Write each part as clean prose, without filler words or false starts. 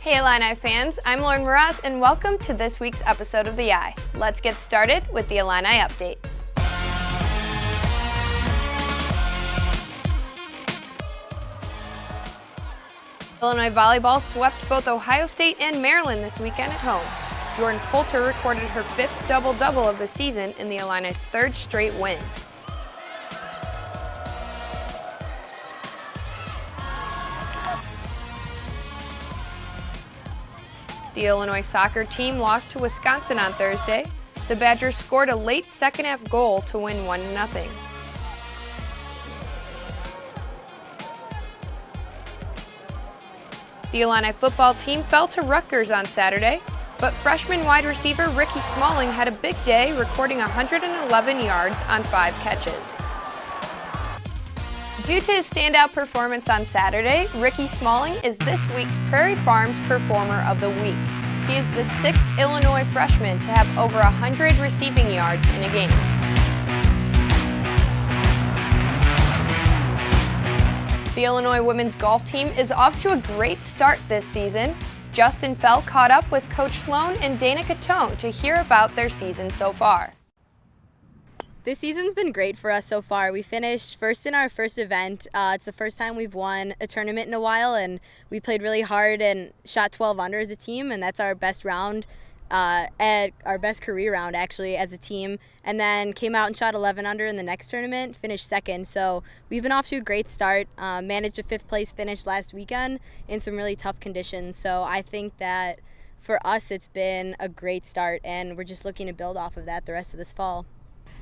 Hey Illini fans, I'm Lauren Mraz and welcome to this week's episode of The Eye. Let's get started with the Illini Update. Illinois volleyball swept both Ohio State and Maryland this weekend at home. Jordan Poulter recorded her 5th double-double of the season in the Illini's 3rd straight win. The Illinois soccer team lost to Wisconsin on Thursday. The Badgers scored a late second-half goal to win 1-0. The Illini football team fell to Rutgers on Saturday, but freshman wide receiver Ricky Smalling had a big day, recording 111 yards on 5 catches. Due to his standout performance on Saturday, Ricky Smalling is this week's Prairie Farms Performer of the Week. He is the 6th Illinois freshman to have over 100 receiving yards in a game. The Illinois women's golf team is off to a great start this season. Justin Fell caught up with Coach Sloan and Dana Catone to hear about their season so far. This season's been great for us so far. We finished first in our first event. It's the first time we've won a tournament in a while, and we played really hard and shot 12 under as a team, and that's our best round, our best career round actually as a team. And then came out and shot 11 under in the next tournament, finished 2nd. So we've been off to a great start. Managed a 5th place finish last weekend in some really tough conditions. So I think that for us it's been a great start, and we're just looking to build off of that the rest of this fall.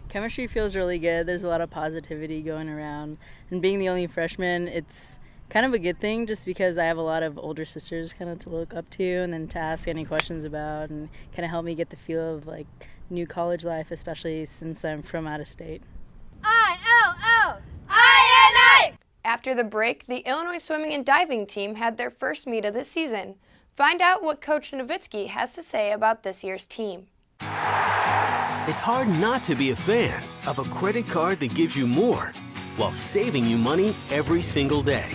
Chemistry feels really good. There's a lot of positivity going around. And being the only freshman, it's kind of a good thing just because I have a lot of older sisters kind of to look up to and then to ask any questions about and kind of help me get the feel of like new college life, especially since I'm from out of state. I-L-L-I-N-I! After the break, the Illinois swimming and diving team had their first meet of the season. Find out what Coach Nowitzki has to say about this year's team. It's hard not to be a fan of a credit card that gives you more while saving you money every single day.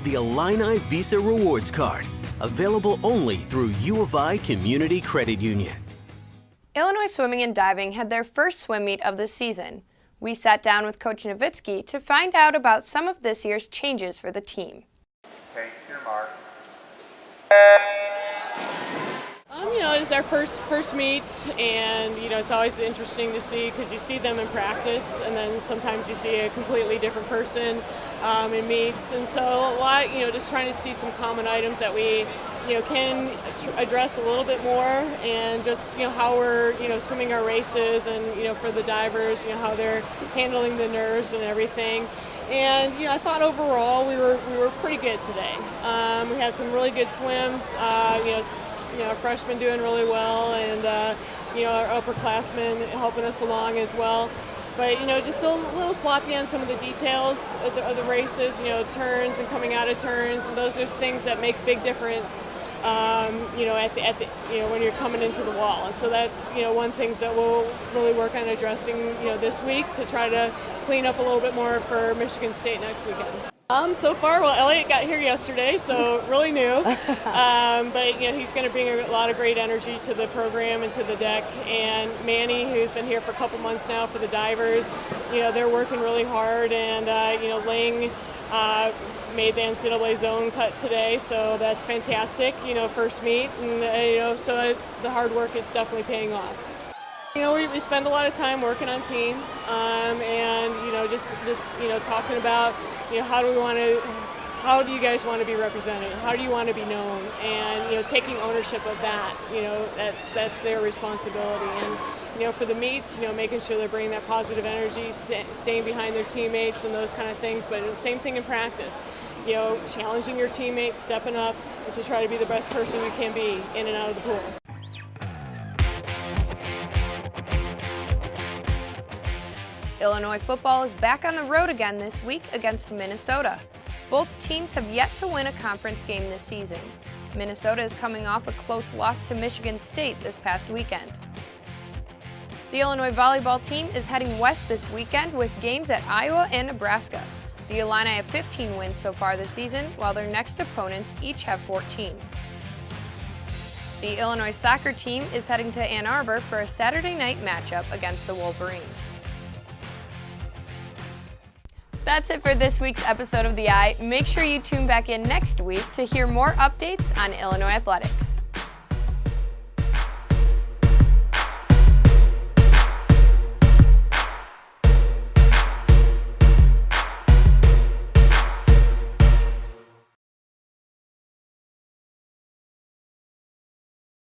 The Illini Visa Rewards Card, available only through U of I Community Credit Union. Illinois swimming and diving had their first swim meet of the season. We sat down with Coach Nowitzki to find out about some of this year's changes for the team. Okay, your mark. It's our first meet, and it's always interesting to see because you see them in practice, and then sometimes you see a completely different person in meets, and so a lot, just trying to see some common items that we, can address a little bit more, and just how we're swimming our races, and for the divers, how they're handling the nerves and everything. And I thought overall we were pretty good today. We had some really good swims. Our freshmen doing really well, and our upperclassmen helping us along as well. But just a little sloppy on some of the details of the races. Turns and coming out of turns, and those are things that make a big difference. When you're coming into the wall, and so that's one thing that we'll really work on addressing this week to try to clean up a little bit more for Michigan State next weekend. So far, well, Elliot got here yesterday, so really new. But he's going to bring a lot of great energy to the program and to the deck. And Manny, who's been here for a couple months now for the divers, they're working really hard. And Ling made the NCAA zone cut today, so that's fantastic. First meet, and so the hard work is definitely paying off. We spend a lot of time working on team, and just talking about how do you guys want to be represented? How do you want to be known? And taking ownership of that. That's their responsibility. And for the meets, making sure they're bringing that positive energy, staying behind their teammates, and those kind of things. But the same thing in practice. Challenging your teammates, stepping up, and to try to be the best person you can be in and out of the pool. Illinois football is back on the road again this week against Minnesota. Both teams have yet to win a conference game this season. Minnesota is coming off a close loss to Michigan State this past weekend. The Illinois volleyball team is heading west this weekend with games at Iowa and Nebraska. The Illini have 15 wins so far this season, while their next opponents each have 14. The Illinois soccer team is heading to Ann Arbor for a Saturday night matchup against the Wolverines. That's it for this week's episode of The Eye. Make sure you tune back in next week to hear more updates on Illinois athletics.